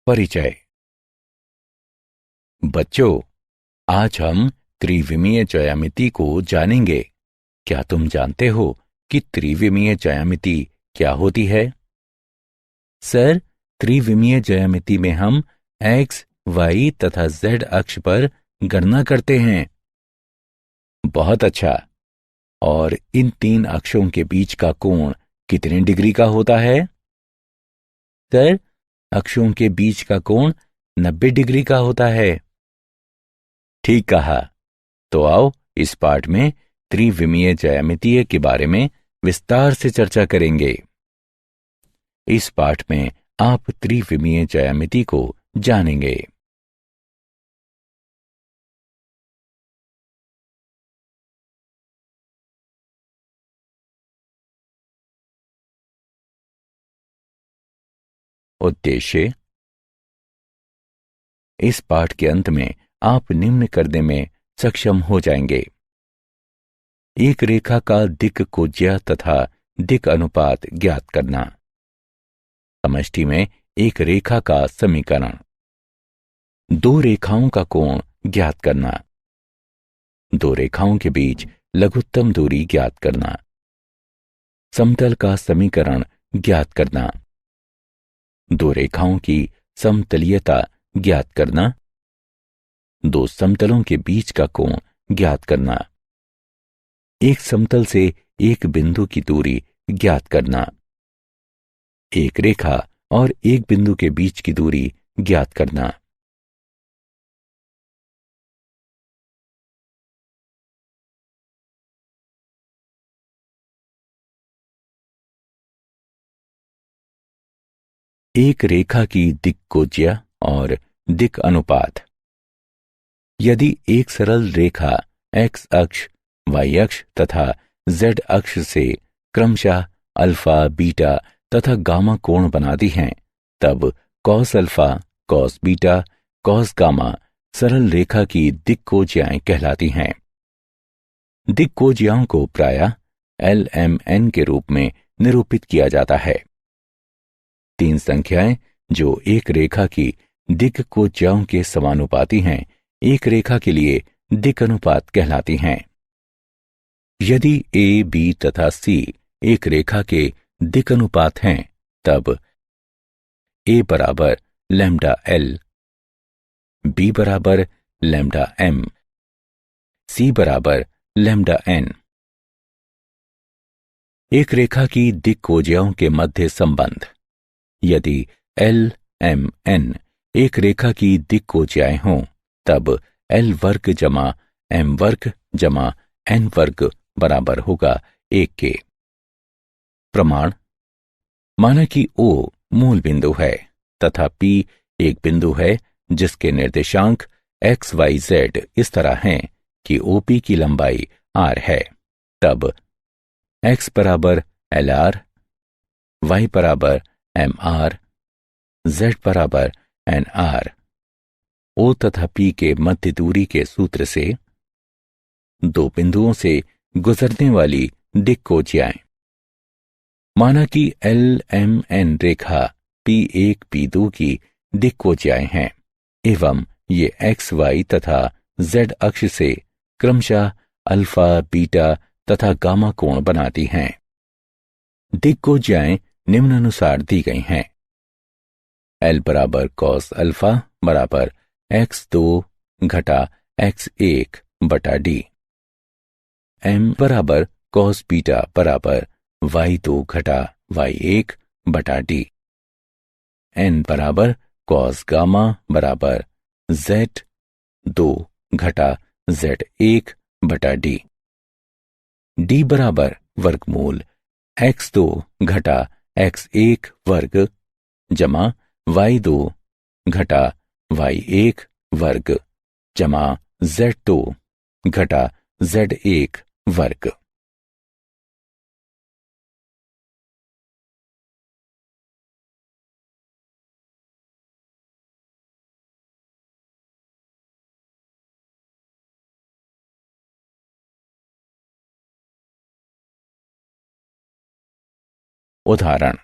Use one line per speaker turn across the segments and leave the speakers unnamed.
परिचय। बच्चों, आज हम त्रिविमीय ज्यामिति को जानेंगे। क्या तुम जानते हो कि त्रिविमीय ज्यामिति क्या होती है? सर, त्रिविमीय ज्यामिति में हम x, y तथा z अक्ष पर गणना करते हैं। बहुत अच्छा। और इन तीन अक्षों के बीच का कोण कितने डिग्री का होता है? सर, अक्षों के बीच का कोण 90 डिग्री का होता है। ठीक कहा। तो आओ इस पाठ में त्रिविमीय ज्यामिति के बारे में विस्तार से चर्चा करेंगे। इस पाठ में आप त्रिविमीय ज्यामिति को जानेंगे। उद्देश्य। इस पाठ के अंत में आप निम्न करने में सक्षम हो जाएंगे। एक रेखा का दिक् कोज्या तथा दिक् अनुपात ज्ञात करना। समष्टि में एक रेखा का समीकरण। दो रेखाओं का कोण ज्ञात करना। दो रेखाओं के बीच लघुत्तम दूरी ज्ञात करना। समतल का समीकरण ज्ञात करना। दो रेखाओं की समतलीयता ज्ञात करना। दो समतलों के बीच का कोण ज्ञात करना। एक समतल से एक बिंदु की दूरी ज्ञात करना। एक रेखा और एक बिंदु के बीच की दूरी ज्ञात करना। एक रेखा की दिक् कोज्या और दिक् अनुपात। यदि एक सरल रेखा x अक्ष, y अक्ष तथा z अक्ष से क्रमशः अल्फा, बीटा तथा गामा कोण बनाती हैं, तब cos alpha, cos beta, cos gamma सरल रेखा की दिक् कोज्याएं कहलाती हैं। दिक् कोज्याओं को प्रायः LMN के रूप में निरूपित किया जाता है। तीन संख्याएं जो एक रेखा की दिक् कोज्याओं के समानुपाती हैं, एक रेखा के लिए दिक् अनुपात कहलाती हैं। यदि A, B तथा C एक रेखा के दिक् अनुपात हैं, तब A बराबर लैम्डा L, B बराबर लैम्डा M, C बराबर लैम्डा N। एक रेखा की दिक् कोज्याओं के मध्य संबंध। यदि LMN एक रेखा की दिक् कोज्याएं हों, तब L वर्ग जमा M वर्ग जमा N वर्ग बराबर होगा 1 के। प्रमाण। माना कि O मूल बिंदु है तथा P एक बिंदु है जिसके निर्देशांक x, y, z इस तरह हैं कि OP की लंबाई r है। तब x बराबर LR, y बराबर MR, z बराबर NR। O तथा P के मध्य दूरी के सूत्र से दो बिंदुओं से गुजरने वाली दिक् कोज्याएं। माना कि LMN रेखा P1, P2 की दिक् कोज्याएं हैं एवं ये x, y तथा z अक्ष से क्रमशः अल्फा, बीटा तथा गामा कोण बनाती हैं। दिक् कोज्याएं निम्नानुसार दी गई हैं। L बराबर कॉस अल्फा बराबर x2 घटा x1 बटा d। M बराबर कॉस बीटा बराबर y2 घटा y1 बटा d। N बराबर कॉस गामा बराबर z2 घटा z1 बटा d। d बराबर वर्गमूल x2 घटा x1 वर्ग जमा y2 घटा y1 वर्ग जमा z2 घटा z1 वर्ग। उदाहरण।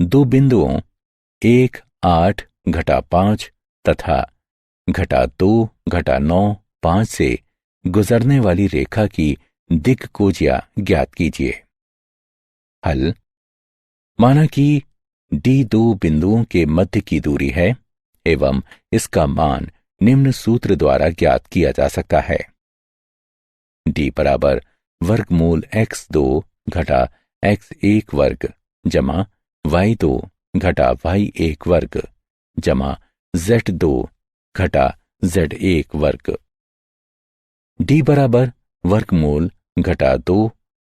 दो बिंदुओं 1 8 घटा 5 तथा घटा 2 घटा 9 5 से गुजरने वाली रेखा की दिक्कोजिया ज्ञात कीजिए। हल। माना कि डी दो बिंदुओं के मध्य की दूरी है एवं इसका मान निम्न सूत्र द्वारा ज्ञात किया जा सकता है। डी बराबर वर्गमूल x2 घटा x1 वर्ग जमा y2 घटा y1 वर्ग जमा z2 घटा z1 वर्ग। डी बराबर वर्गमूल घटा 2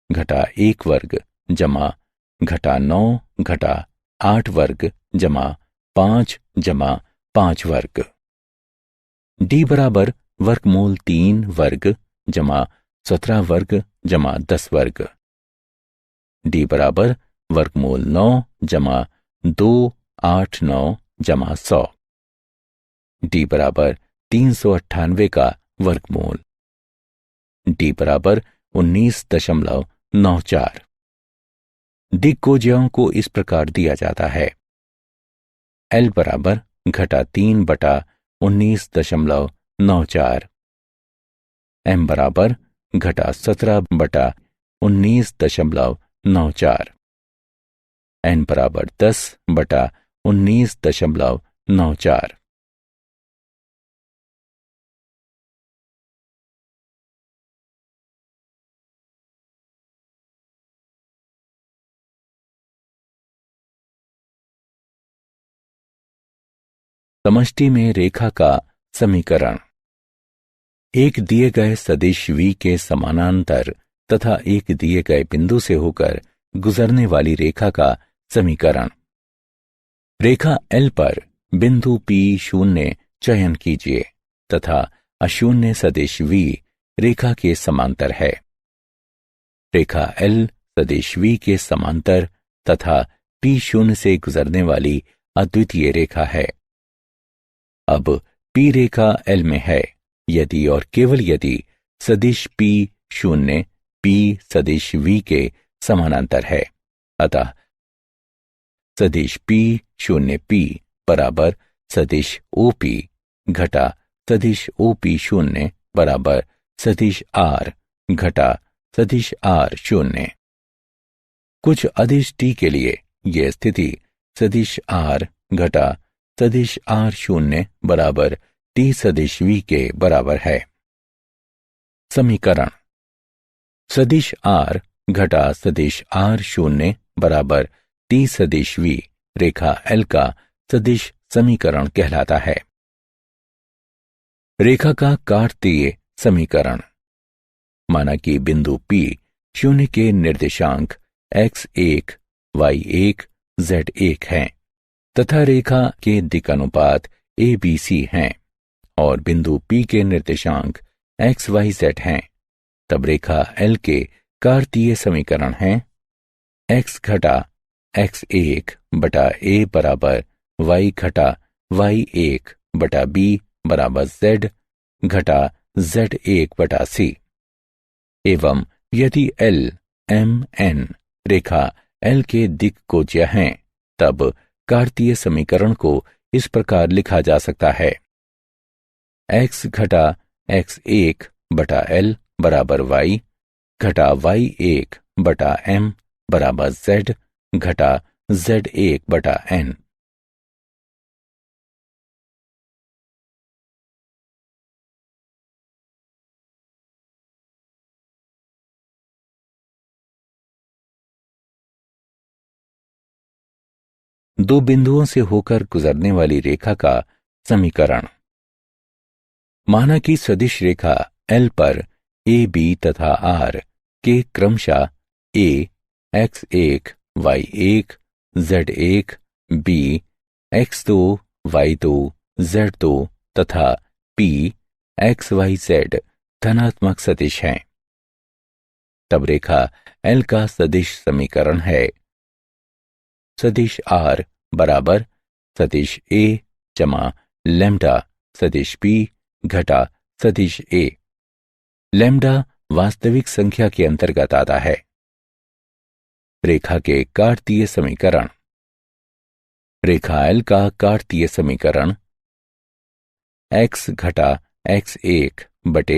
घटा 1 वर्ग जमा घटा 9 घटा 8 वर्ग जमा 5 जमा 5 वर्ग। डी बराबर वर्गमूल 3 वर्ग जमा 17 वर्ग जमा 10 वर्ग। डी बराबर वर्गमूल 9 जमा 2 8 9 जमा 100। डी बराबर 398 का वर्गमूल। डी बराबर 19.94। दिक्कोजियाओं को इस प्रकार दिया जाता है। एल बराबर घटा 3 बटा 19.94, एम बराबर घटा 17 बटा 19.94, एन बराबर 10 बटा 19.94। समष्टि में रेखा का समीकरण। एक दिए गए सदिश v के समानांतर तथा एक दिए गए बिंदु से होकर गुजरने वाली रेखा का समीकरण। रेखा L पर बिंदु P0 चयन कीजिए तथा अशून्य सदिश v रेखा के समांतर है। रेखा L सदिश v के समांतर तथा P0 से गुजरने वाली अद्वितीय रेखा है। अब P रेखा L में है यदि और केवल यदि सदिश P0 P सदिश v के समानांतर है। अतः सदिश P0 P बराबर सदिश OP घटा सदिश OP0 बराबर सदिश R घटा सदिश R0। कुछ अदिश t के लिए यह स्थिति सदिश R घटा सदिश R0 बराबर t सदिश v के बराबर है। समीकरण। सदिश R घटा सदिश R0 बराबर t सदिश v रेखा L का सदिश समीकरण कहलाता है। रेखा का कार्तीय समीकरण। माना कि बिंदु P 0 के निर्देशांक x1 y1 z1 हैं तथा रेखा के दिक्अनुपात ABC हैं और बिंदु P के निर्देशांक XYZ हैं, तब रेखा L के कार्तीय समीकरण हैं x घटा x1 बटा a बराबर y घटा y1 बटा b बराबर z घटा z1 बटा c। एवं यदि L M N रेखा L के दिक्कोज्या हैं तब कार्तीय समीकरण को इस प्रकार लिखा जा सकता है। x घटा x1 बटा L बराबर y घटा y1 बटा m बराबर z घटा z1 बटा n। दो बिंदुओं से होकर गुजरने वाली रेखा का समीकरण। माना कि सदिश रेखा L पर a b तथा r के क्रमशः a x1 y1 z1 b x2 y2 z2 तथा p xyz धनात्मक सदिश हैं। तब रेखा L का सदिश समीकरण है सदिश R बराबर सदिश a जमा लैम्डा सदिश p घटा सदिश a। लैम्डा वास्तविक संख्या के अंतर्गत आता है। रेखा के कार्तीय समीकरण। रेखा एल का कार्तीय समीकरण x घटा x1 बटे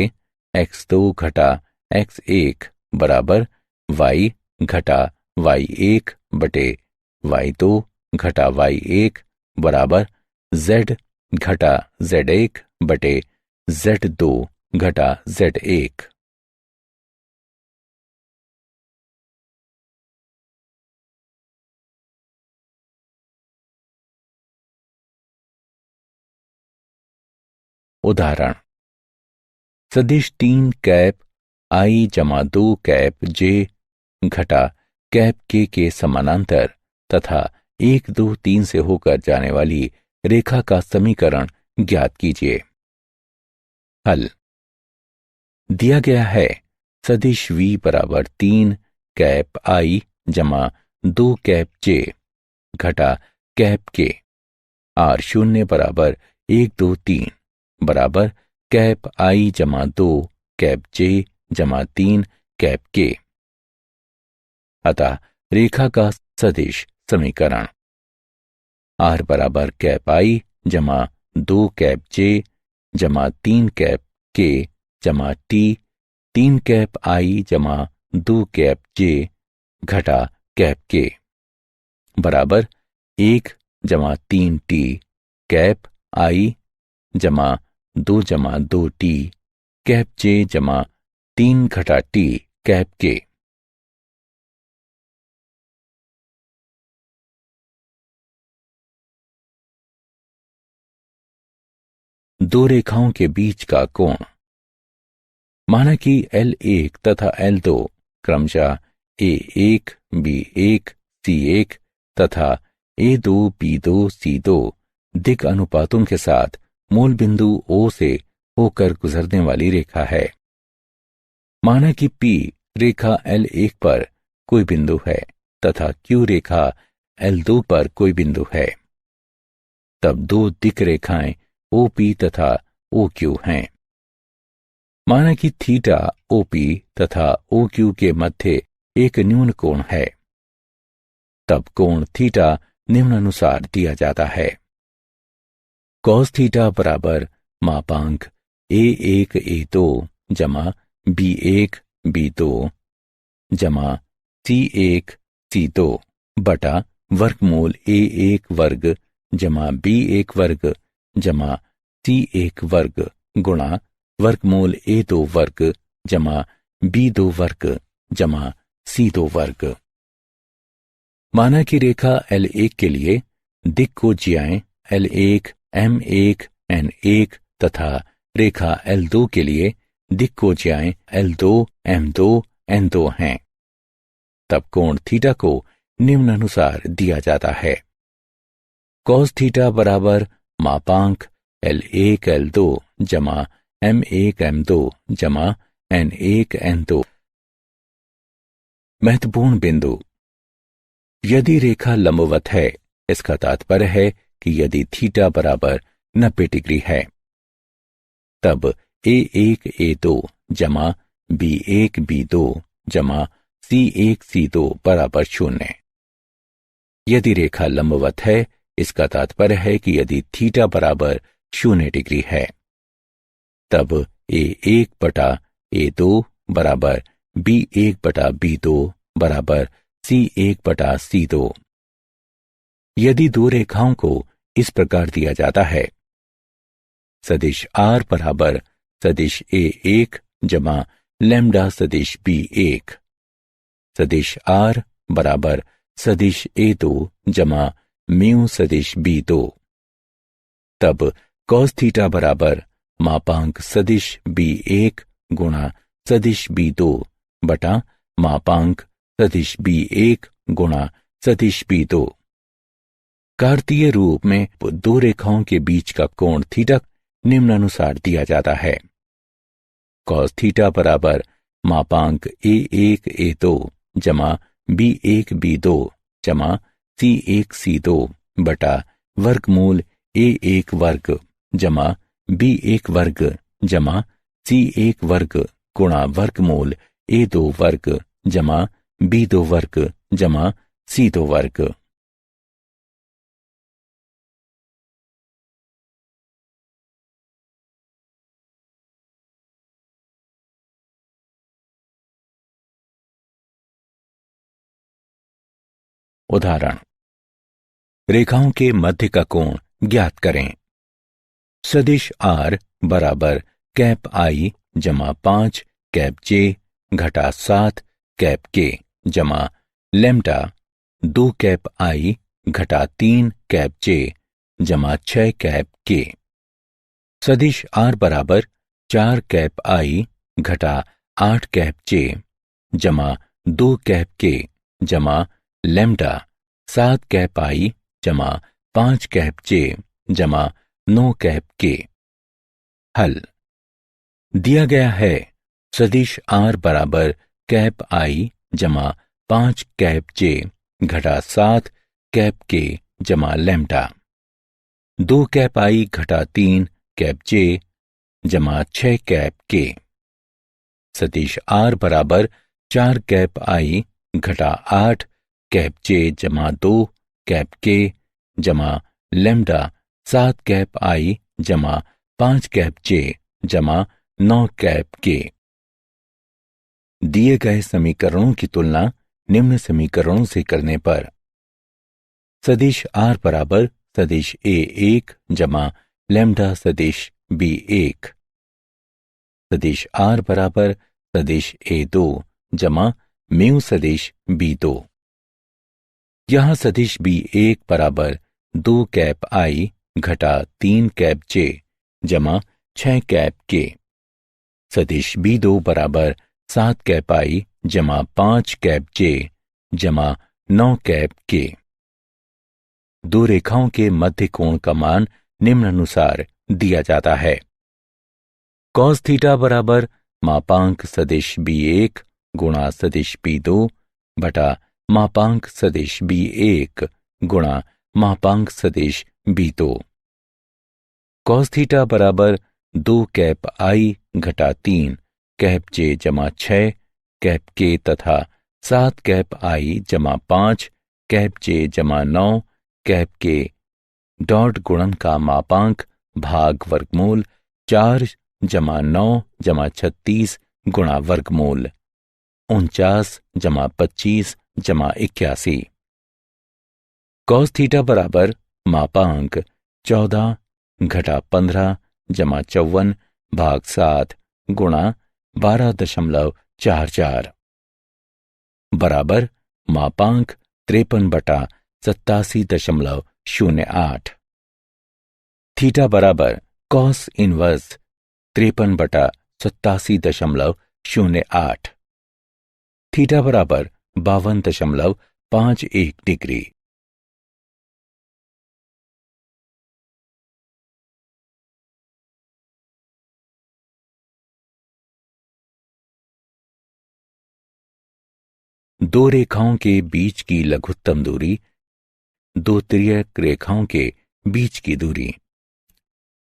x2 घटा x1 बराबर y घटा y1 बटे y2 घटा y1 बराबर z घटा z1 बटे z2 घटा z1। उदाहरण, सदिश 3 कैप आई जमा 2 कैप जे घटा कैप के समानांतर तथा 1 2 3 से होकर जाने वाली रेखा का समीकरण ज्ञात कीजिए। हल दिया गया है सदिश v बराबर 3 कैप आई जमा 2 कैप जे घटा कैप के आर शून्य बराबर 1 2 3 बराबर कैप आई जमा 2 कैप जे जमा 3 कैप के। अतः रेखा का सदिश समीकरण आर बराबर कैप आई जमा 2 कैप जे जमा 3 कैप के जमा टी 3 कैप आई जमा 2 कैप जे घटा कैप के बराबर 1 जमा 3 टी कैप आई जमा 2 टी कैप जे जमा 3 घटा टी कैप के। दो रेखाओं के बीच का कोण। माना कि L1 तथा L2 क्रमशः A1, B1, C1 तथा A2, B2, C2 दिक् अनुपातों के साथ मूल बिंदु O से होकर गुजरने वाली रेखा है। माना कि P रेखा L1 पर कोई बिंदु है तथा Q रेखा L2 पर कोई बिंदु है। तब दो दिक् रेखाएं OP तथा OQ हैं। माना कि थीटा OP तथा OQ के मध्य एक न्यून कोण है। तब कोण थीटा निम्नानुसार दिया जाता है। कॉस थीटा बराबर मापांक A1 A2 जमा B1 B2 जमा C1 C2 बटा वर्गमूल A1 वर्ग जमा B1 वर्ग जमा C1 वर्ग गुणा वर्गमूल A2 वर्ग जमा B2 वर्ग जमा C2 वर्ग। माना कि रेखा L1 के लिए दिक् को ज्याएं L1 M1 N1 तथा रेखा L2 के लिए दिक् को ज्याएं L2 M2 N2 हैं। तब कोण थीटा को निम्नानुसार दिया जाता है। कॉस थीटा बराबर मापांक L1 L2 जमा M1 M2 जमा N1 N2। महत्वपूर्ण बिंदु। यदि रेखा लंबवत है, इसका तात्पर्य है कि यदि थीटा बराबर 90 डिग्री है, तब A1 A2 जमा B1 B2 जमा C1 C2 बराबर 0। यदि रेखा लंबवत है, इसका तात्पर्य है कि यदि थीटा बराबर 0 डिग्री है, तब A1 बटा A2 बराबर B1 बटा B2 बराबर C1 बटा C2। यदि दो रेखाओं को इस प्रकार दिया जाता है, सदिश R बराबर सदिश A1 जमा लैम्डा सदिश B1, सदिश R बराबर सदिश A2 जमा म्यू सदिश B2, तब कॉस थीटा बराबर मापांक सदिश B1 गुणा सदिश B2 बटा मापांक सदिश B1 गुणा सदिश B2। कार्तीय रूप में दो रेखाओं के बीच का कोण थीटा निम्नानुसार दिया जाता है। कॉस थीटा बराबर मापांक A1 A2 जमा B1 B2 जमा C1 C2 बटा वर्गमूल A1 वर्ग जमा B1 वर्ग जमा C1 वर्ग गुणा वर्गमूल A2 वर्ग जमा B2 वर्ग जमा C2 वर्ग। उदाहरण, रेखाओं के मध्य का कोण ज्ञात करें। सदिश R बराबर कैप I जमा 5 कैप J घटा 7 कैप K जमा लैम्ब्डा 2 कैप I घटा 3 कैप J जमा 6 कैप K। सदिश R बराबर 4 कैप I घटा 8 कैप J जमा 2 कैप K जमा लैम्ब्डा 7 कैप I जमा 5 कैप J जमा 9 कैप K। हल दिया गया है सदिश R बराबर कैप I जमा 5 कैप J घटा 7 कैप K जमा लैम्ब्डा 2 कैप I घटा 3 कैप J जमा 6 कैप K। सदिश R बराबर 4 कैप I घटा 8 कैप J जमा 2 कैप K जमा लैम्ब्डा 7 कैप I जमा 5 कैप J जमा 9 कैप K। दिए गए समीकरणों की तुलना निम्न समीकरणों से करने पर सदिश R बराबर सदिश A1 जमा लैम्ब्डा सदिश B1, सदिश R बराबर सदिश A2 जमा म्यू सदिश B2। यहां सदिश B1 बराबर 2 कैप I घटा 3 कैप J जमा 6 कैप K। सदिश B2 बराबर 7 कैप I जमा 5 कैप J जमा 9 कैप K। दो रेखाओं के मध्य कोण का मान निम्नानुसार दिया जाता है। कॉस थीटा बराबर मापांक सदिश B1 गुणा सदिश B2 बटा मापांक सदिश B1 गुणा मापांक सदिश B2। कॉस थीटा बराबर 2 कैप I घटा 3 कैप J जमा 6 कैप K तथा 7 कैप I जमा 5 कैप J जमा 9 कैप K डॉट गुणन का मापांक भाग वर्गमूल 4 जमा 9 जमा 36 गुणा वर्गमूल 49 जमा 25 जमा 81। कॉस थीटा बराबर मापांक 14 घटा 15 जमा 54 भाग 7 गुणा 12.44 बराबर मापांक 53 बटा 87.08। थीटा बराबर कॉस इनवर्स 53 बटा 87.08। थीटा बराबर 52.51 डिग्री। दो रेखाओं के बीच की लघुत्तम दूरी दो तिर्यक रेखाओं के बीच की दूरी।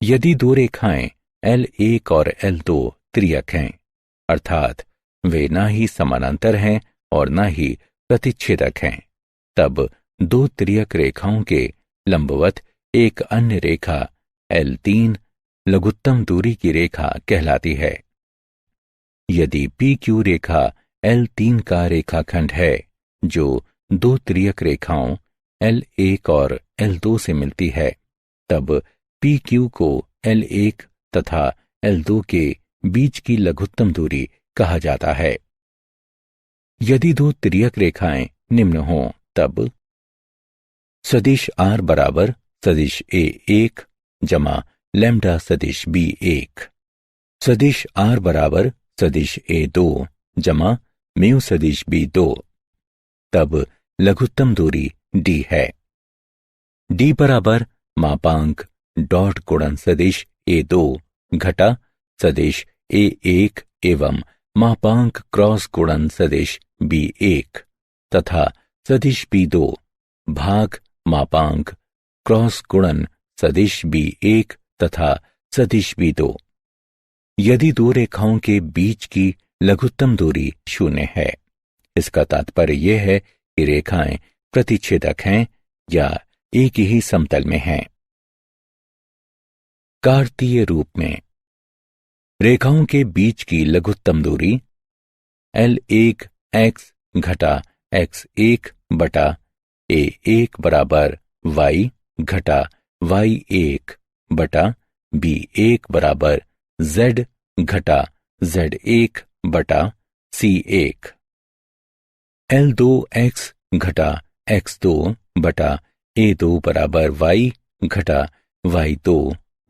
यदि दो रेखाएं L1 और L2 तिर्यक हैं, अर्थात वे ना ही समानांतर हैं और ना ही प्रतिच्छेदक हैं, तब दो तिर्यक रेखाओं के लंबवत एक अन्य रेखा L3 लघुत्तम दूरी की रेखा कहलाती है। यदि PQ रेखा L3 का रेखाखंड है जो दो तिर्यक रेखाओं L1 और L2 से मिलती है, तब PQ को L1 तथा L2 के बीच की लघुत्तम दूरी कहा जाता है। यदि दो तिर्यक रेखाएं निम्न हों, तब सदिश R बराबर सदिश A1 जमा लैम्ब्डा सदिश B1, सदिश R बराबर सदिश A2 जमा म्यू सदिश B2, तब लघुत्तम दूरी D है। D बराबर मापांक डॉट गुणन सदिश A2 घटा सदिश A1 एवं मापांक क्रॉस गुणन सदिश B1 तथा सदिश B2 भाग मापांक क्रॉस गुणन सदिश B1 तथा सदिश B2। यदि दो रेखाओं के बीच की लघुत्तम दूरी 0 है, इसका तात्पर्य यह है कि रेखाएं प्रतिच्छेदक हैं या एक ही समतल में हैं। कार्तीय रूप में रेखाओं के बीच की लघुत्तम दूरी L1 x घटा x1 बटा A1 बराबर y घटा y1 बटा B1 बराबर z घटा z1 बटा C1। L2x घटा x2 बटा A2 बराबर y घटा y2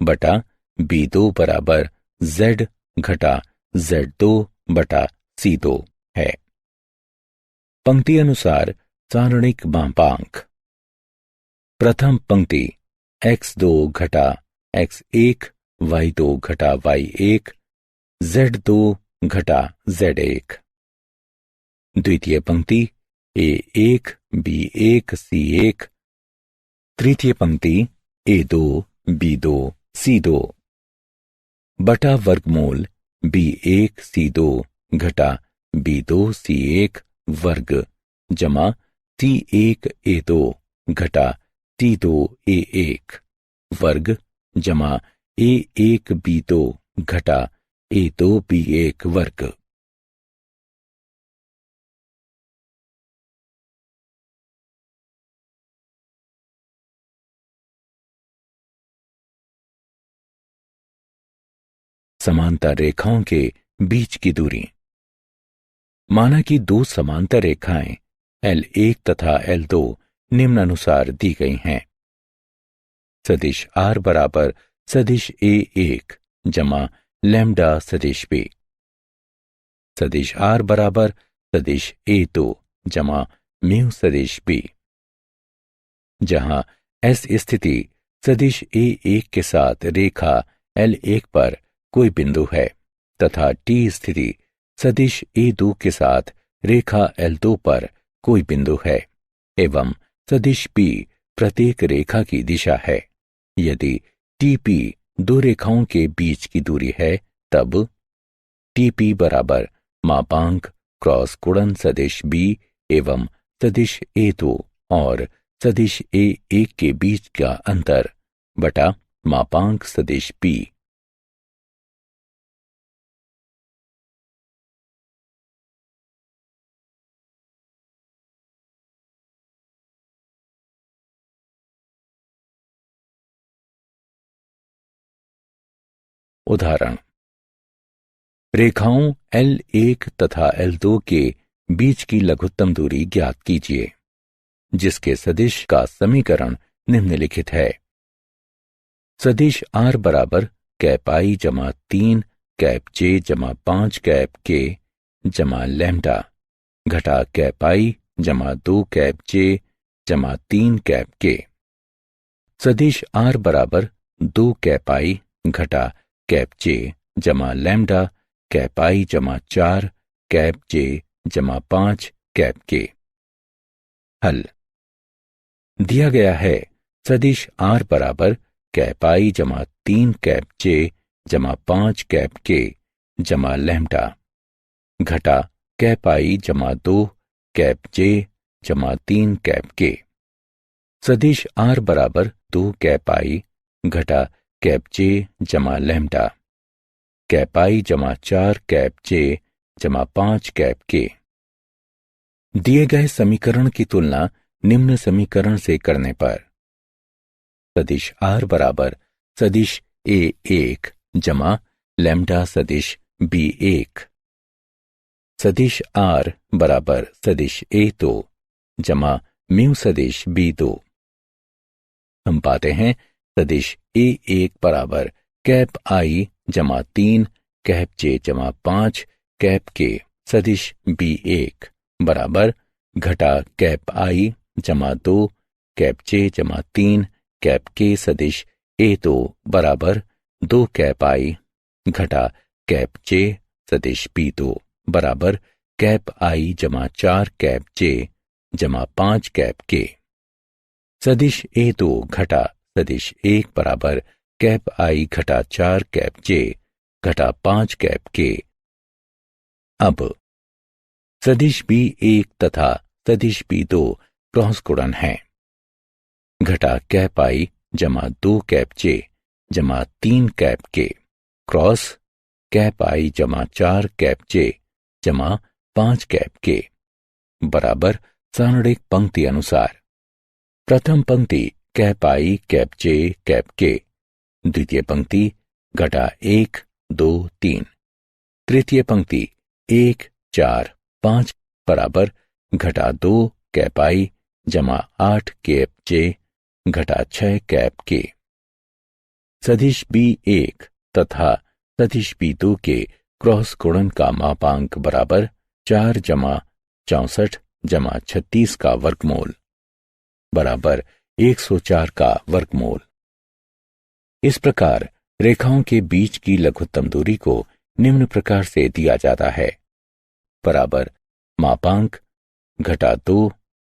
बटा B2 बराबर z घटा z2 बटा C2 है। पंक्ति अनुसार सारणिक मापांक। प्रथम पंक्ति x2 घटा x1 y2 घटा y1 z2 घटा z1। द्वितीय पंक्ति A1 B1 C1। तृतीय पंक्ति A2 B2 C2 बटा वर्गमूल B1 C2 घटा B2 C1 वर्ग जमा C1 A2 घटा C2 A1 वर्ग जमा A1 B2 घटा A2 B1 वर्ग। समांतर रेखाओं के बीच की दूरी। माना कि दो समांतर रेखाएं L1 तथा L2 निम्नानुसार दी गई हैं। सदिश R बराबर सदिश A1 जमा लैम्डा सदिश B। सदिश R बराबर सदिश A2 जमा म्यू सदिश B। जहां S स्थिति सदिश A1 के साथ रेखा L1 पर कोई बिंदु है तथा T स्थिति सदिश A2 के साथ रेखा L2 पर कोई बिंदु है एवं सदिश P प्रत्येक रेखा की दिशा है। यदि TP दो रेखाओं के बीच की दूरी है तब TP बराबर मापांक क्रॉस गुणन सदिश B एवं सदिश A2 और सदिश A1 के बीच का अंतर बटा मापांक सदिश P। उदाहरण। रेखाओं L1 तथा L2 के बीच की लघुत्तम दूरी ज्ञात कीजिए, जिसके सदिश का समीकरण निम्नलिखित है। सदिश R बराबर कैप I जमा 3 कैप J जमा 5 कैप K जमा लैम्डा घटा कैप I जमा 2 कैप J जमा 3 कैप K। सदिश R बराबर 2 कैप I घटा कैप J जमा लैम्डा कैप I जमा 4 कैप J जमा 5 कैप K। हल। दिया गया है सदिश R बराबर कैप I जमा 3 कैप J जमा 5 कैप K जमा लैम्डा घटा कैप I जमा 2 कैप J जमा 3 कैप K। सदिश R बराबर 2 कैप I घटा कैप J जमा लैम्डा कैप I जमा 4 कैप J जमा 5 कैप K। दिए गए समीकरण की तुलना निम्न समीकरण से करने पर सदिश R बराबर सदिश A1 जमा लैम्डा सदिश B1 सदिश R बराबर सदिश A2 जमा म्यू सदिश B2। हम पाते हैं सदिश A1 बराबर कैप I जमा 3 कैप J जमा 5 कैप K सदिश B1 बराबर घटा कैप I जमा 2 कैप J जमा 3 कैप K सदिश A2 बराबर 2 कैप I घटा कैप J सदिश B2 बराबर कैप I जमा 4 कैप J जमा 5 कैप K। सदिश A2 घटा सदिश 1 बराबर कैप I घटा 4 कैप J घटा 5 कैप K। अब सदिश B1 तथा सदिश B2 क्रॉस गुणन है। घटा कैप I जमा 2 कैप J जमा 3 cap K cross cap I जमा 4 कैप J जमा 5 कैप K बराबर सारणिक पंक्ति अनुसार। प्रथम पंक्ति कैप आई कैप जे कैप के, द्वितीय पंक्ति घटा 1 2 3, तृतीय पंक्ति 1 4 5 बराबर घटा 2 कैप आई जमा 8 कैप जे घटा 6 कैप के। सदिश B1 तथा सदिश B2 के क्रॉस गुणन का मापांक बराबर 4 जमा 64 जमा 36 का वर्गमूल बराबर 104 का वर्गमूल। इस प्रकार रेखाओं के बीच की लघुत्तम दूरी को निम्न प्रकार से दिया जाता है बराबर मापांक घटा 2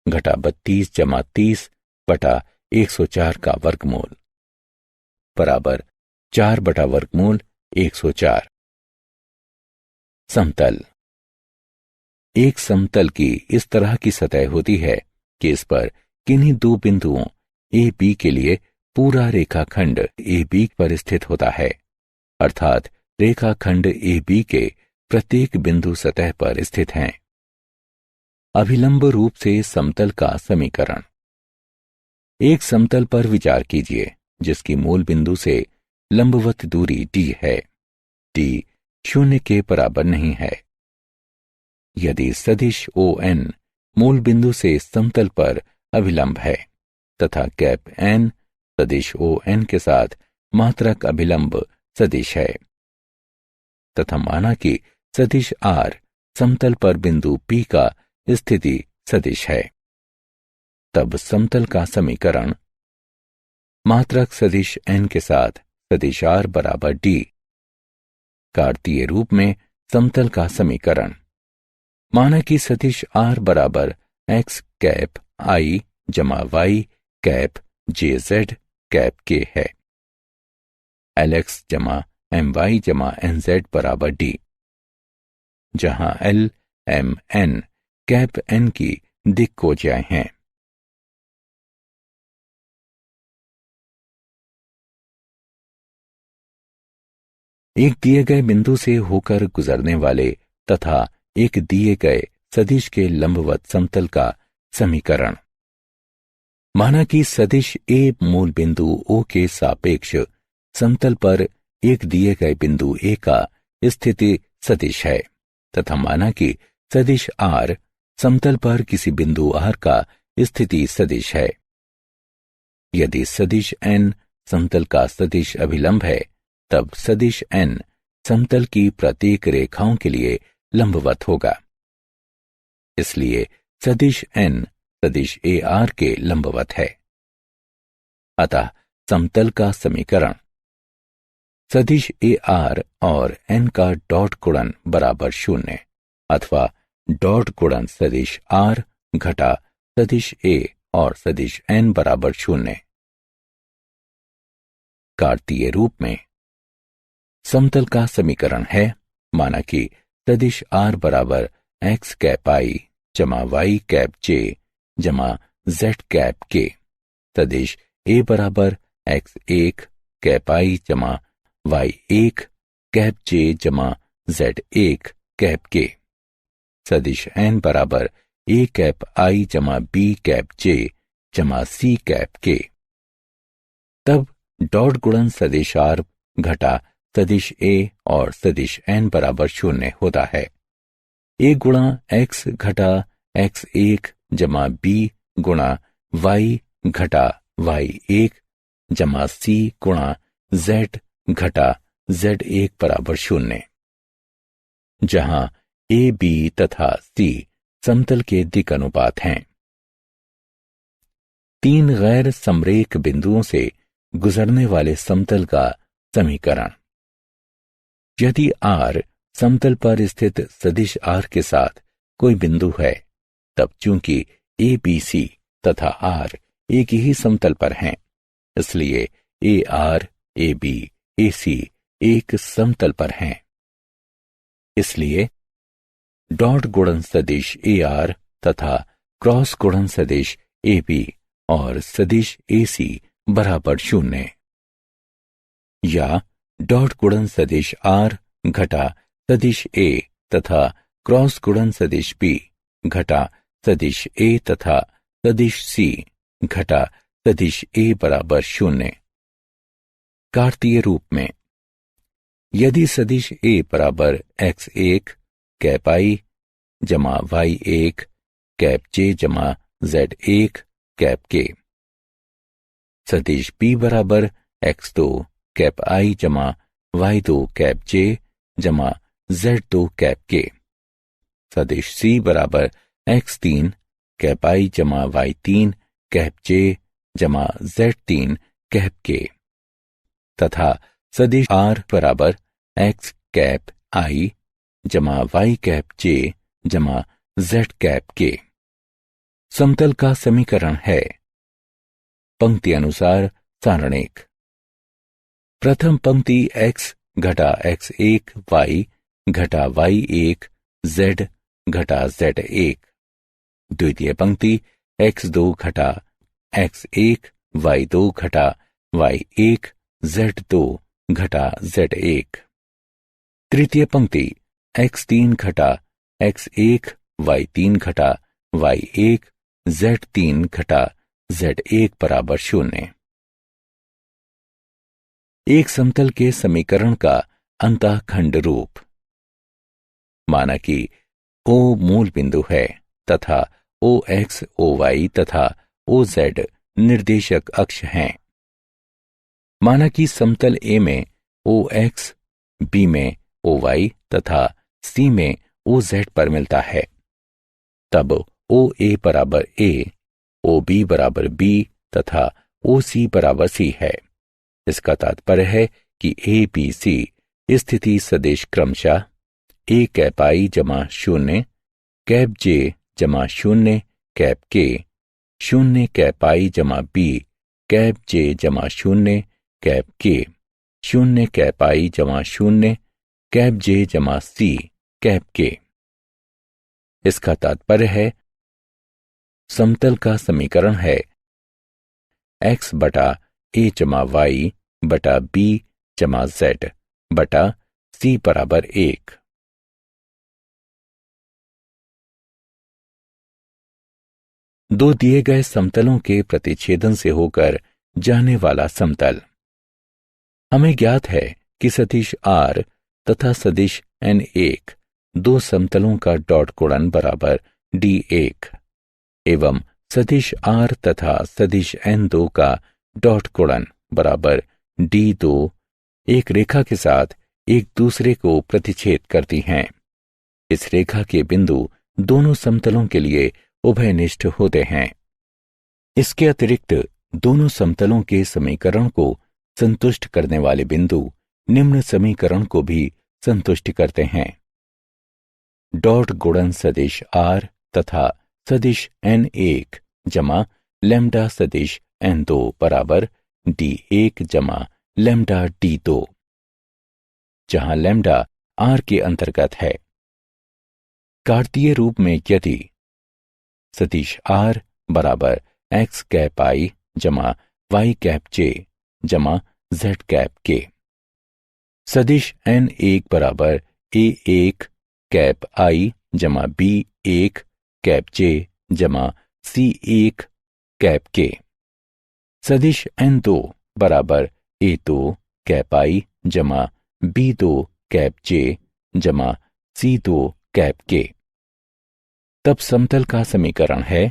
घटा 32 जमा 30 बटा 104 का वर्गमूल बराबर 4 बटा वर्गमूल 104। समतल। एक समतल की इस तरह की सतह होती है कि इस पर किन्हीं दो बिंदुओं ए बी के लिए पूरा रेखाखंड ए बी पर स्थित होता है, अर्थात रेखाखंड ए बी के प्रत्येक बिंदु सतह पर स्थित हैं। अभिलंब रूप से समतल का समीकरण। एक समतल पर विचार कीजिए जिसकी मूल बिंदु से लंबवत दूरी d है। d 0 के बराबर नहीं है। यदि सदिश ON मूल बिंदु से समतल पर अभिलंब है तथा कैप n सदिश ON के साथ मात्रक अभिलंब सदिश है तथा माना कि सदिश R समतल पर बिंदु P का स्थिति सदिश है, तब समतल का समीकरण मात्रक सदिश n के साथ सदिश R बराबर d। कार्तीय रूप में समतल का समीकरण। माना कि सदिश R बराबर x कैप I जमा y cap JZ cap k है। LX जमा MY जमा NZ बराबर d, जहां L M N cap n की दिक्कोजाएं हैं। एक दिए गए बिंदु से होकर गुजरने वाले तथा एक दिए गए सदिश के लंबवत समतल का समीकरण। माना कि सदिश A मूल बिंदु O के सापेक्ष समतल पर एक दिए गए बिंदु A का स्थिति सदिश है तथा माना कि सदिश R समतल पर किसी बिंदु R का स्थिति सदिश है। यदि सदिश N समतल का सदिश अभिलंब है तब सदिश n समतल की प्रत्येक रेखाओं के लिए लंबवत होगा। इसलिए सदिश n सदिश AR के लंबवत है। अतः समतल का समीकरण सदिश AR और n का डॉट गुणन बराबर 0 अथवा डॉट गुणन सदिश R घटा सदिश A और सदिश n बराबर 0। कार्तीय रूप में समतल का समीकरण है। माना कि सदिश R बराबर x कैप I जमा y कैप j जमा z कैप k, सदिश A बराबर x1 कैप I जमा y1 कैप j जमा z1 कैप k, सदिश n बराबर a कैप I जमा b कैप j जमा c कैप k। तब डॉट गुणन सदिश R घटा सदिश A और सदिश n बराबर 0 होता है। A गुणा x घटा x1 जमा b गुणा y घटा y1 जमा c गुणा z घटा z1 बराबर 0, जहां A B तथा C समतल के दिक् अनुपात हैं। तीन गैर समरेख बिंदुओं से गुजरने वाले समतल का समीकरण। यदि R समतल पर स्थित सदिश R के साथ कोई बिंदु है तब चूंकि A B C तथा R एक ही समतल पर हैं, इसलिए AR AB AC एक समतल पर हैं। इसलिए डॉट गुणन सदिश AR तथा क्रॉस गुणन सदिश AB और सदिश AC बराबर 0, या डॉट गुणन सदिश R घटा सदिश A तथा क्रॉस गुणन सदिश B घटा सदिश A तथा सदिश C घटा सदिश ए बराबर 0। कार्तीय रूप में यदि सदिश ए बराबर x1 कैप i जमा y1 कैप j जमा z1 कैप k, सदिश b बराबर x2 कैप i जमा y2 कैप j जमा z2 कैप k, सदिश c बराबर x3 कैप i जमा y3 कैप j जमा z3 कैप k, तथा सदिश r बराबर x कैप i जमा y कैप j जमा z कैप k। समतल का समीकरण है पंक्ति अनुसार सारणिक। प्रथम पंक्ति x घटा x1 y घटा y1 z घटा z1। द्वितीय पंक्ति x2 घटा x1 y2 घटा y1 z2 घटा z1। तृतीय पंक्ति x3 घटा x1 y3 घटा y1 z3 घटा z1 बराबर 0। एक समतल के समीकरण का अंतःखंड रूप। माना कि O मूल बिंदु है तथा OX OY तथा OZ निर्देशक अक्ष हैं। माना कि समतल A में OX, B में OY तथा C में OZ पर मिलता है, तब OA बराबर A, OB बराबर B तथा OC बराबर C है। इसका तात्पर्य है कि ABC स्थिति सदिश क्रमशः A कैप I जमा 0 कैप J जमा 0 कैप K, 0 कैप I जमा B कैप J जमा 0 कैप K, 0 कैप I जमा 0 कैप J जमा C कैप K। इसका तात्पर्य है समतल का समीकरण है x बटा a जमा y बटा b जमा z बटा c बराबर 1। दो दिए गए समतलों के प्रतिच्छेदन से होकर जाने वाला समतल। हमें ज्ञात है कि सदिश r तथा सदिश n1 दो समतलों का डॉट गुणन बराबर d1 एवं सदिश r तथा सदिश n2 का डॉट गुणन बराबर d2 एक रेखा के साथ एक दूसरे को प्रतिच्छेद करती हैं। इस रेखा के बिंदु दोनों समतलों के लिए उभयनिष्ठ होते हैं। इसके अतिरिक्त दोनों समतलों के समीकरण को संतुष्ट करने वाले बिंदु निम्न समीकरण को भी संतुष्ट करते हैं। डॉट गुणन सदिश r तथा सदिश n1 जमा लैम्डा सदिश n2 बराबर d1 जमा लैम्डा d2, जहां लैम्डा r के अंतर्गत है। कार्तीय रूप में यदि सदिश r बराबर x कैप i जमा y कैप j जमा z कैप k, सदिश n1 बराबर a1 कैप i जमा b1 कैप j जमा c1 कैप k, सदिश n2 बराबर a2 कैप i जमा b2 कैप j जमा c2 कैप k। तब समतल का समीकरण है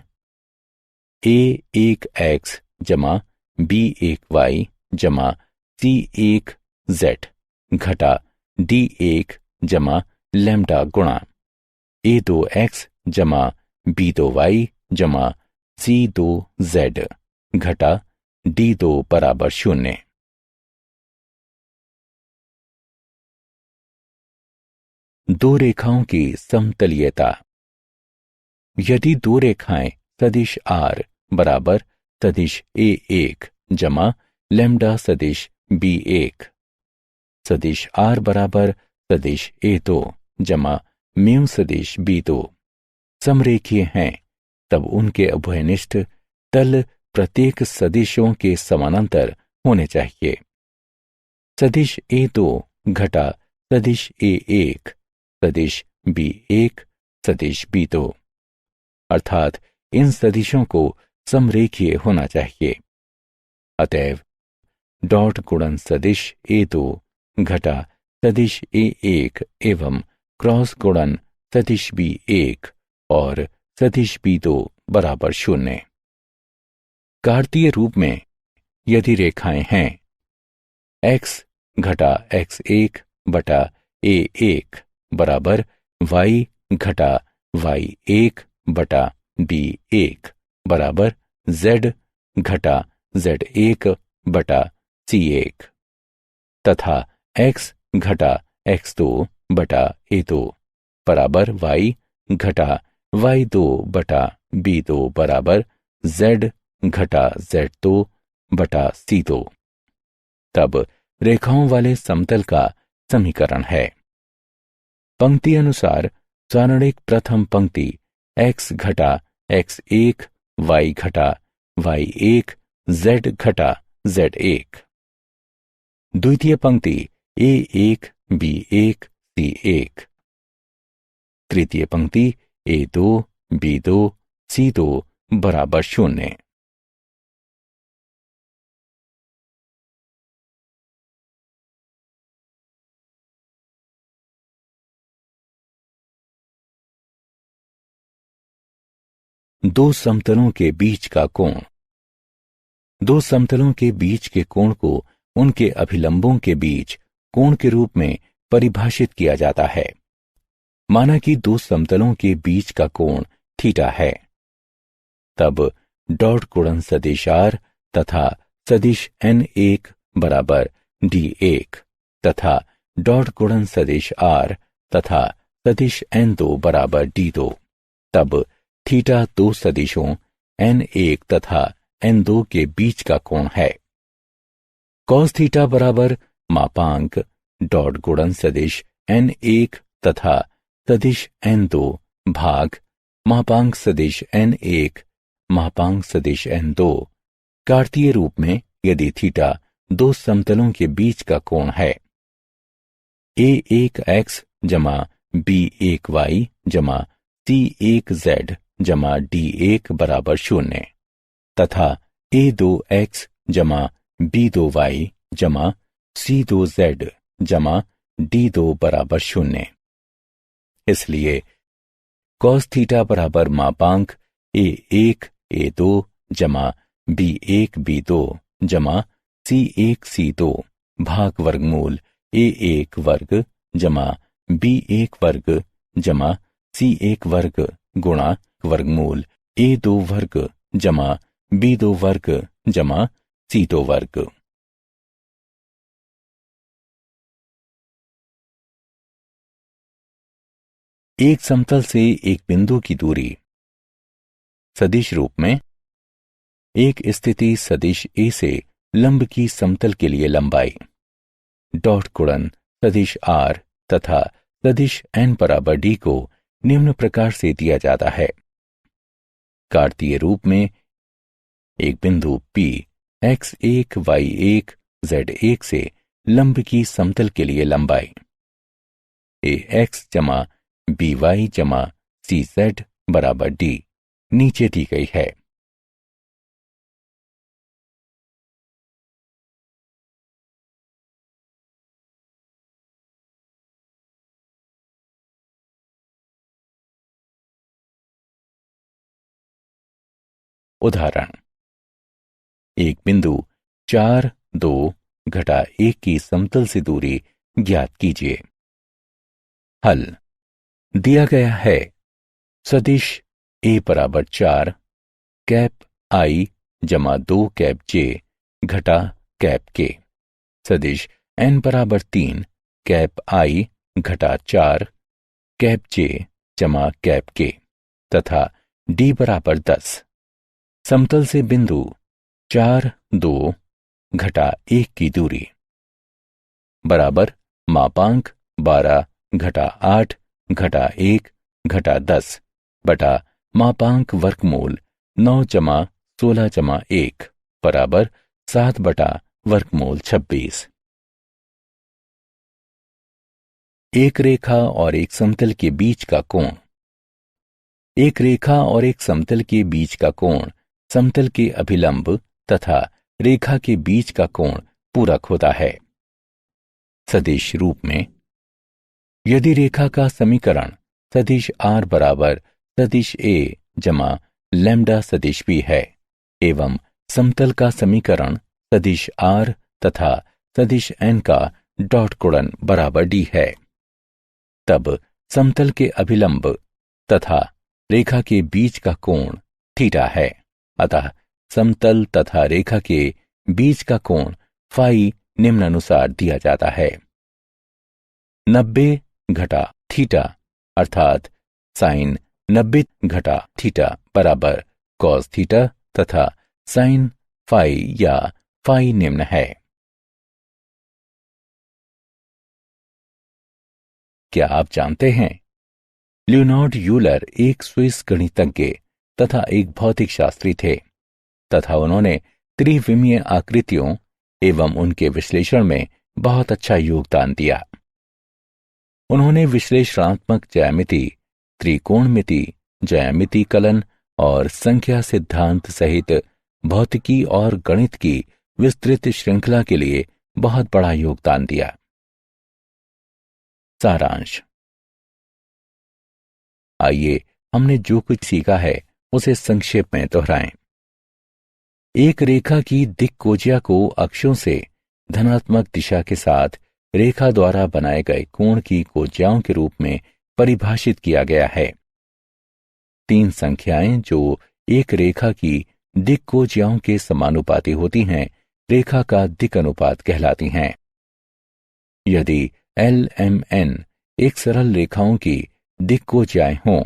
a1x जमा b1y जमा c1z घटा d1 जमा लैम्डा गुणा a2x जमा b2y जमा c2z घटा d2 बराबर 0। दो रेखाओं की समतलीयता। यदि दो रेखाएं सदिश r बराबर सदिश a1 जमा लैम्डा सदिश b1, सदिश r बराबर सदिश a2 जमा म्यू सदिश b2 समरेखीय हैं, तब उनके उभयनिष्ठ तल प्रत्येक सदिशों के समानांतर होने चाहिए। सदिश a2 घटा सदिश a1 सदिश b1 सदिश b2, अर्थात इन सदिशों को समरेखीय होना चाहिए। अतएव डॉट गुणन सदिश A2 घटा सदिश A1 एवं क्रॉस गुणन सदिश B1 और सदिश B2 बराबर 0। कार्तीय रूप में यदि रेखाएं हैं x घटा x1 बटा A1 बराबर y घटा y1 बटा B1 बराबर z घटा z1 बटा C1 तथा x घटा x2 बटा A2 बराबर y घटा y2 बटा B2 बराबर z घटा z2 बटा C2, तब रेखाओं वाले समतल का समीकरण है। पंक्ति अनुसार सारणिक प्रथम पंक्ति x घटा x1 y घटा y1 z घटा z1, द्वितीय पंक्ति A1 B1 C1, तृतीय पंक्ति A2 B2 C2 बराबर 0। दो समतलों के बीच का कोण। दो समतलों के बीच के कोण को उनके अभिलंबों के बीच कोण के रूप में परिभाषित किया जाता है। माना कि दो समतलों के बीच का कोण थीटा है, तब डॉट गुणन सदिश R तथा सदिश N1 बराबर D1 तथा डॉट गुणन सदिश R तथा सदिश N2 बराबर D2, तब थीटा दो सदिशों N1 तथा N2 के बीच का कोण है। कॉस थीटा बराबर मापांक डॉट गुणन सदिश N1 तथा सदिश N2 भाग मापांक सदिश N1 मापांक सदिश N2। कार्तीय रूप में यदि थीटा दो समतलों के बीच का कोण है A1x जमा B1y जमा C1z जमा D1 बराबर 0 तथा A2x जमा B2y जमा C2z जमा D2 बराबर 0। इसलिए कॉस थीटा बराबर मापांक A1 A2 जमा B1 B2 जमा C1 C2 भाग वर्गमूल A1 वर्ग जमा B1 वर्ग जमा C1 वर्ग गुणा वर्गमूल A2 वर्ग जमा B2 वर्ग जमा C2 वर्ग। एक समतल से एक बिंदु की दूरी। सदिश रूप में एक स्थिति सदिश A से लंब की समतल के लिए लंबाई डॉट गुणन सदिश R तथा सदिश N बराबर D को निम्न प्रकार से दिया जाता है। कार्तीय रूप में एक बिंदु P x1 y1 z1 से लंब की समतल के लिए लंबाई ax जमा by जमा cz बराबर d नीचे दी गई है। उदाहरण, एक बिंदु 4 2 घटा 1 की समतल से दूरी ज्ञात कीजिए। हल दिया गया है सदिश A बराबर 4 कैप I जमा 2 कैप J घटा कैप K, सदिश N बराबर 3 कैप I घटा 4 कैप J जमा कैप K तथा D बराबर 10। समतल से बिंदु 4 2 घटा 1 की दूरी बराबर मापांक 12 घटा 8 घटा 1 घटा 10 बटा मापांक वर्गमूल 9 जमा 16 जमा 1 बराबर 7 बटा वर्गमूल 26। एक रेखा और एक समतल के बीच का कोण। एक रेखा और एक समतल के बीच का कोण समतल के अभिलंब तथा रेखा के बीच का कोण पूरक होता है। सदिश रूप में, यदि रेखा का समीकरण सदिश r बराबर सदिश a जमा लैम्डा सदिश b है एवं समतल का समीकरण सदिश r तथा सदिश n का डॉट गुणन बराबर d है, तब समतल के अभिलंब तथा रेखा के बीच का कोण थीटा है। अतः समतल तथा रेखा के बीच का कोण फाई निम्नानुसार दिया जाता है: 90 घटा थीटा अर्थात साइन 90 घटा थीटा बराबर कॉस थीटा तथा साइन फाई या फाई निम्न है। क्या आप जानते हैं, लियोनार्ड यूलर एक स्विस गणितज्ञ तथा एक भौतिक शास्त्री थे तथा उन्होंने त्रिविमीय आकृतियों एवं उनके विश्लेषण में बहुत अच्छा योगदान दिया। उन्होंने विश्लेषणात्मक ज्यामिति, त्रिकोणमिति, ज्यामिति कलन और संख्या सिद्धांत सहित भौतिकी और गणित की विस्तृत श्रृंखला के लिए बहुत बड़ा योगदान दिया। सारांश। आइए हमने जो कुछ सीखा है उसे संक्षेप में दोहराएं। एक रेखा की दिक्कोजिया को अक्षों से धनात्मक दिशा के साथ रेखा द्वारा बनाए गए कोण की कोजियाओं के रूप में परिभाषित किया गया है। 3 संख्याएं जो एक रेखा की दिक्कोजियाओं के समानुपाती होती हैं, रेखा का दिक् अनुपात कहलाती हैं। यदि एल एम एन एक सरल रेखाओं की दिक्कोजियाएं हों,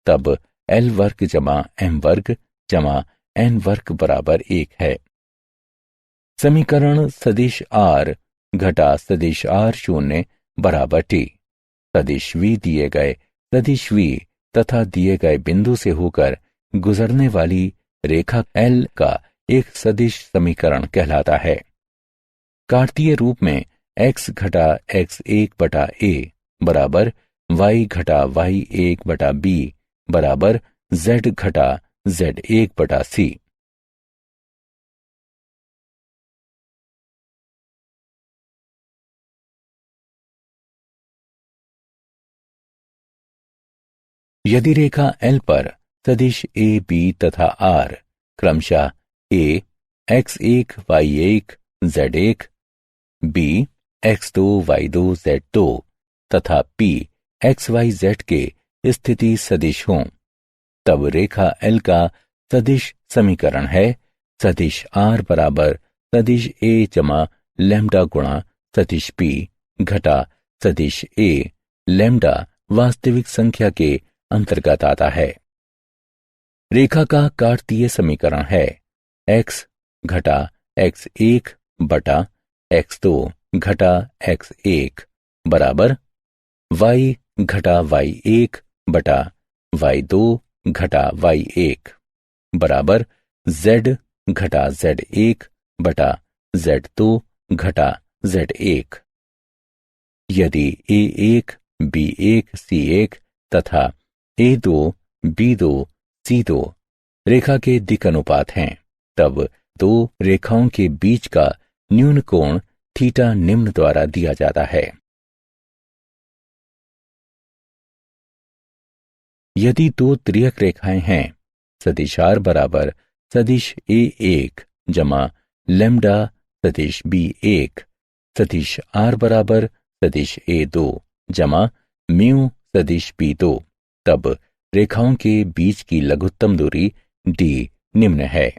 तब एल वर्ग जमा एम वर्ग जमा एन वर्ग बराबर 1 है। समीकरण सदिश r घटा सदिश r0 बराबर t, सदिश v दिए गए सदिश v तथा दिए गए बिंदु से होकर गुजरने वाली रेखा L का एक सदिश समीकरण कहलाता है। कार्तीय रूप में x घटा x1 बटा a बराबर y घटा y1 बटा b बराबर z घटा z1 बटा c। यदि रेखा L पर सदिश a, b तथा r क्रमशः a x1 y1 z1, b x2 y2 z2 तथा p x y z के स्थिति सदिश हों, तब रेखा L का सदिश समीकरण है सदिश r बराबर सदिश a जमा लैम्डा गुणा सदिश p घटा सदिश a लैम्डा वास्तविक संख्या के अंतर्गत आता है। रेखा का कार्तीय समीकरण है x घटा x1 बटा x2 घटा x1 बराबर y घटा y1 बटा y2 घटा y1 बराबर z घटा z1 बटा z2 घटा z1। यदि a1 b1 c1 तथा a2 b2 c2 रेखा के दिक् अनुपात हैं, तब 2 रेखाओं के बीच का न्यून कोण थीटा निम्न द्वारा दिया जाता है। यदि 2 त्रियक रेखाएं हैं, सदिश r बराबर सदिश a1 जमा लैम्डा सदिश b1 सदिश r बराबर सदिश a2 जमा म्यू सदिश b2, तब रेखाओं के बीच की लघुत्तम दूरी d निम्न है।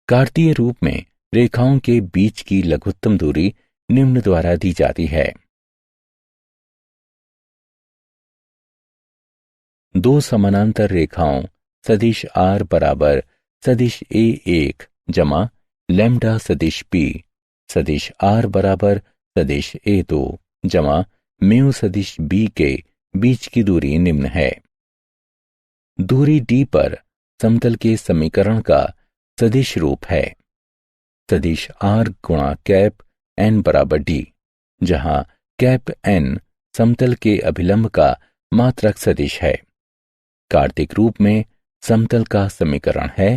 कार्तीय रूप में रेखाओं के बीच की लघुत्तम दूरी निम्न द्वारा दी जाती है। 2 समानांतर रेखाओं सदिश r बराबर सदिश a1 जमा लैम्डा सदिश p सदिश r बराबर सदिश a2 जमा म्यू सदिश b के बीच की दूरी निम्न है। दूरी d पर समतल के समीकरण का सदिश रूप है सदिश r गुणा कैप n बराबर d, जहां कैप n समतल के अभिलंब का मात्रक सदिश है। कार्तिक रूप में समतल का समीकरण है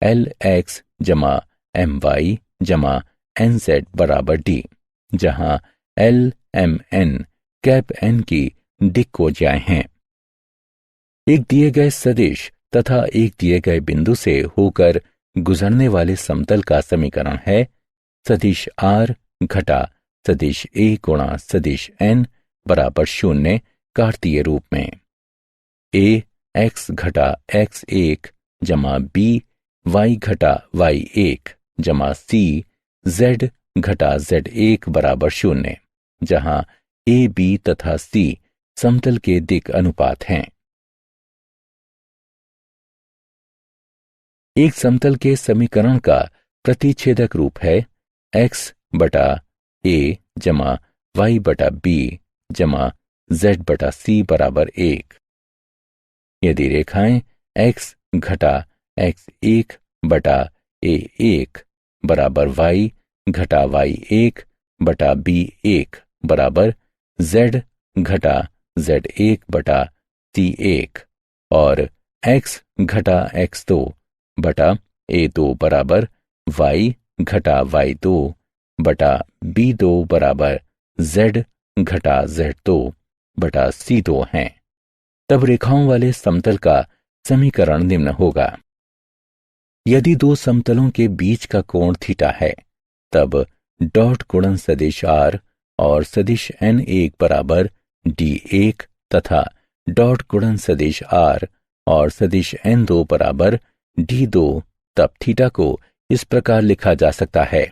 एल एक्स जमा एम वाई जमा एन जेड बराबर डी, जहां L M N cap N की दिक्कोजाएं हैं। एक दिए गए सदिश तथा एक दिए गए बिंदु से होकर गुजरने वाले समतल का समीकरण है सदिश आर घटा सदिश ए गुणा सदिश एन बराबर 0 कार्तीय रूप में। ए एक्स घटा एक्स एक जमा बी वाई घटा वाई एक जमा सी जेड घटा जेड एक बराबर 0, जहां ए बी तथा सी समतल के दिक् अनुपात हैं। एक समतल के समीकरण का प्रतिच्छेदक रूप है एक्स बटा ए जमा वाई बटा बी जमा जेड बटा सी बराबर 1। यदि रेखाएं एक्स घटा एक्स एक बटा ए एक बराबर वाई घटा वाई एक बटा बी एक बराबर जेड घटा जेड एक बटा सी एक और एक्स घटा एक्स दो बटा ए दो बराबर वाई घटा वाई दो बटा बी दो बराबर जेड घटा जेड दो बटा सी दो हैं, तब रेखाओं वाले समतल का समीकरण निम्न होगा। यदि दो समतलों के बीच का कोण थीटा है, तब डॉट गुणन सदिश आर और सदिश एन एक बराबर डी एक तथा डॉट गुणन सदिश आर और सदिश एन दो बराबर डी दो, तब थीटा को इस प्रकार लिखा जा सकता है।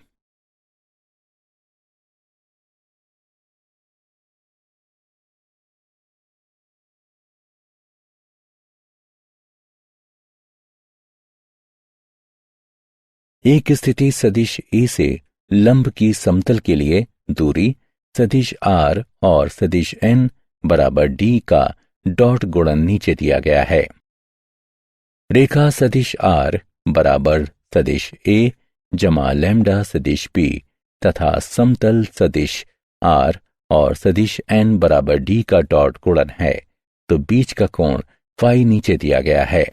एक स्थिति सदिश ए से लंब की समतल के लिए दूरी सदिश आर और सदिश एन बराबर डी का डॉट गुणन नीचे दिया गया है। रेखा सदिश आर बराबर सदिश ए जमा लैम्डा सदिश बी तथा समतल सदिश आर और सदिश एन बराबर डी का डॉट गुणन है, तो बीच का कोण फाई नीचे दिया गया है।